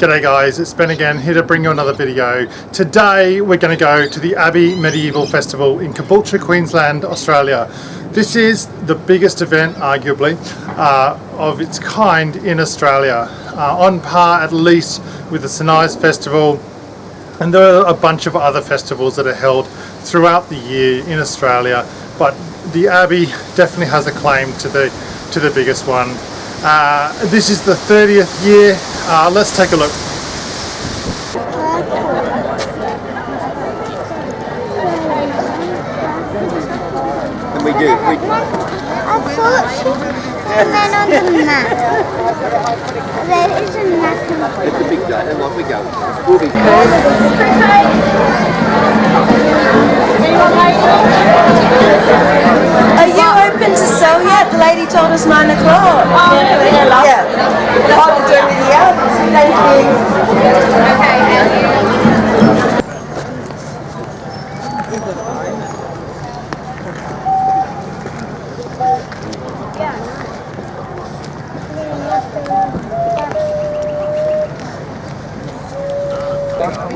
G'day guys, it's Ben again, here to bring you another video. Today we're going to go to the Abbey Medieval Festival in Caboolture, Queensland, Australia. This is the biggest event, arguably, of its kind in Australia, on par at least with the St Ives Festival, and there are a bunch of other festivals that are held throughout the year in Australia, but the Abbey definitely has a claim to the biggest one. This is the 30th year. Let's take a look. And we do. I thought and then on the map. There is a map. It's a big day, and like we go. We'll be Are you open to sell yet? The lady told us 9 o'clock. Oh, really? Yeah. That's what we're doing with the others. Thank you. Okay,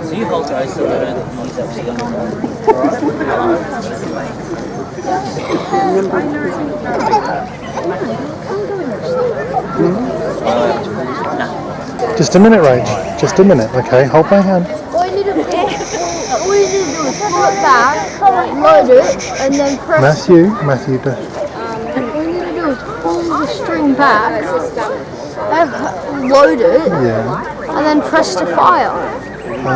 So you hold your eyes so that I don't use that. Just a minute, Rach. Just a minute, okay? Hold my hand. All you need to do is pull it back, load it, and then press. Matthew, All you need to do is pull the string back, load it, yeah. and then press to fire. 9:30.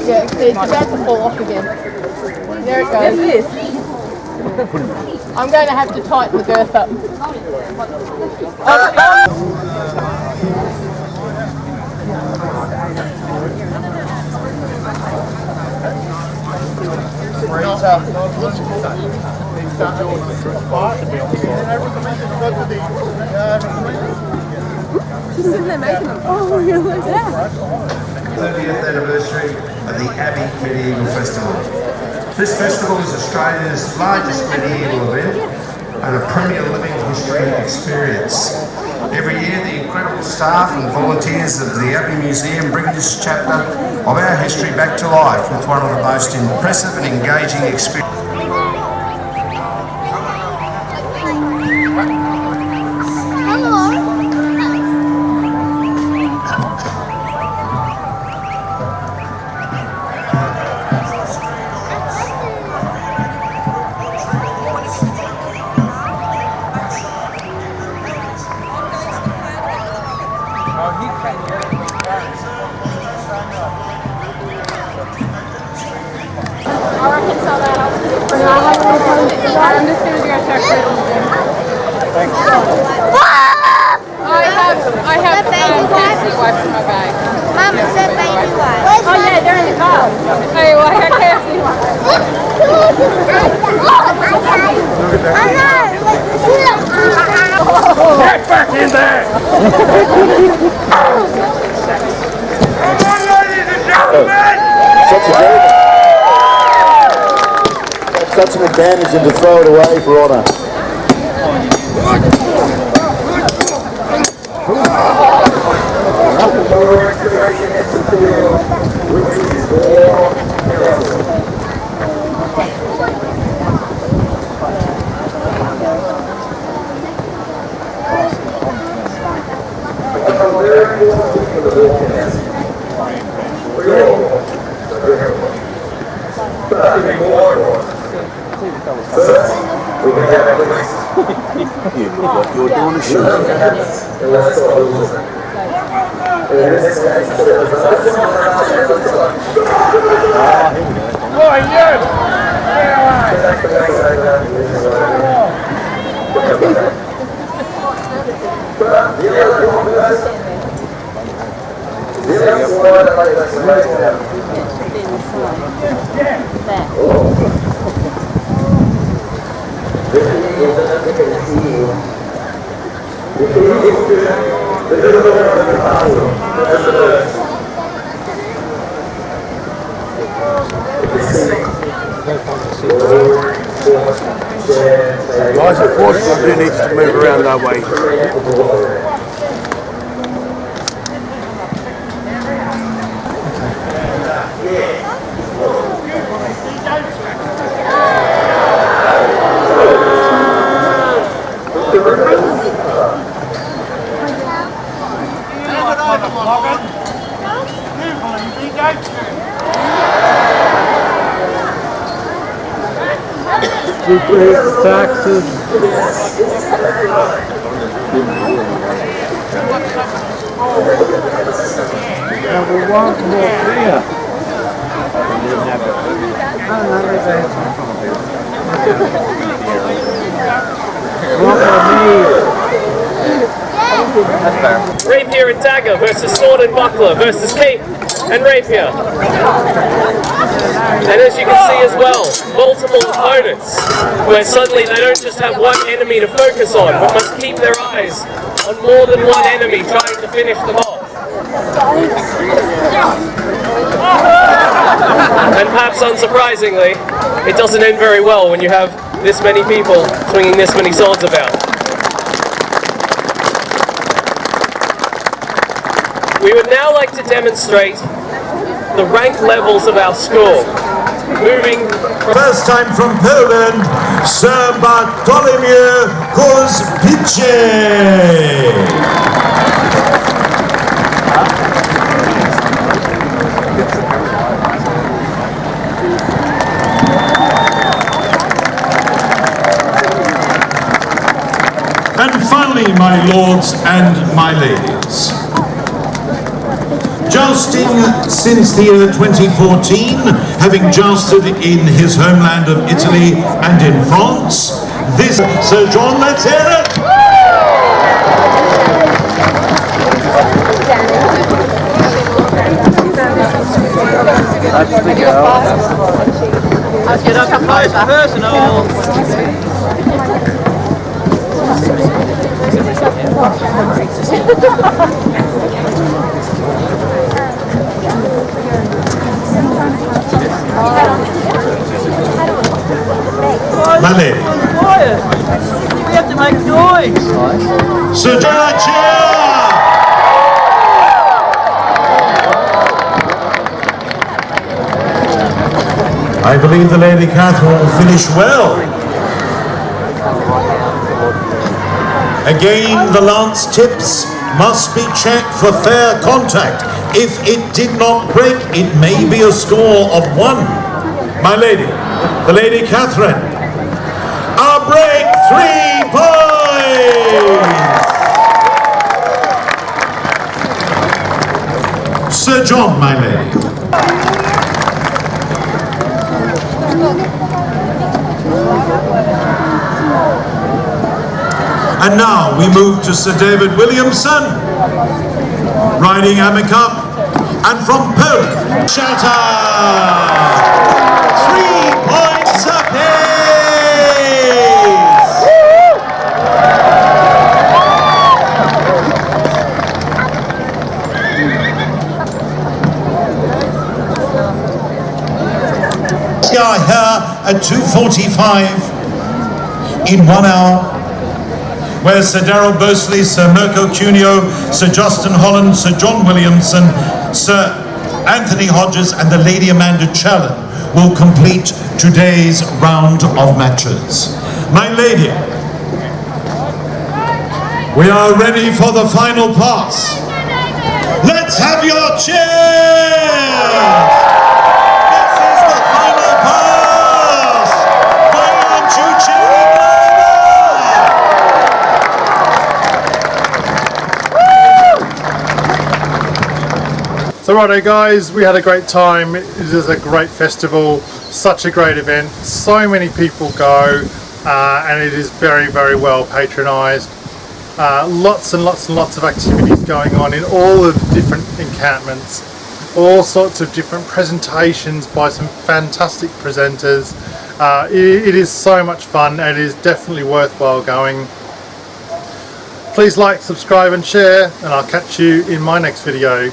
Yeah, it's about to fall off again. There it goes. Yes, I'm going to have to tighten the girth up. Oh, really? Yeah. 30th anniversary of the Abbey Medieval Festival. This festival is Australia's largest medieval event and a premier living history experience. Every year the incredible staff and volunteers of the Abbey Museum bring this chapter of our history back to life with one of the most impressive and engaging experiences. I'm just going to go check it. I have fancy wipes in my bag. Mum, it's a baby one. Oh yeah, they're in the car. Hey, well, I got fancy wipes. Get back in there! Such an advantage and to throw it away for honour. You look like you're doing a show. Oh, you! Guys, unfortunately, I do need to move around that way. We pay the taxes. And we want more beer. Rapier and dagger versus sword and buckler versus cape and rapier. And as you can see as well, multiple opponents where suddenly they don't just have one enemy to focus on, but must keep their eyes on more than one enemy trying to finish them off. And perhaps unsurprisingly, it doesn't end very well when you have this many people swinging this many swords about. We would now like to demonstrate the rank levels of our school. Moving First time from Poland, Sir Bartholomew Kozpice. And finally, my lords and my ladies, jousting since the year 2014, having jousted in his homeland of Italy and in France, this Sir John, let's hear it! That's the girl. Let's get up close and personal. My lady. Quiet. We have to make noise. Sir George! I believe the Lady Catherine will finish well. Again, the lance tips must be checked for fair contact. If it did not break, it may be a score of 1. My lady, the Lady Catherine. A break, 3 points! Sir John, my lady. And now we move to Sir David Williamson, riding Amicap, and from Poland, Shatter! 3 points apiece! We are here at 2:45 in 1 hour. Where Sir Darrell Bursley, Sir Mirko Cuneo, Sir Justin Holland, Sir John Williamson, Sir Anthony Hodges and the Lady Amanda Challen will complete today's round of matches. My lady, we are ready for the final pass. Let's have your cheers! This is the final pass! Why aren't you cheering louder? So righto guys, we had a great time. It is a great festival, such a great event, so many people go, and it is very, very well patronised. Lots and lots and lots of activities going on in all of the different encampments, all sorts of different presentations by some fantastic presenters. It is so much fun and it is definitely worthwhile going. Please like, subscribe and share, and I'll catch you in my next video.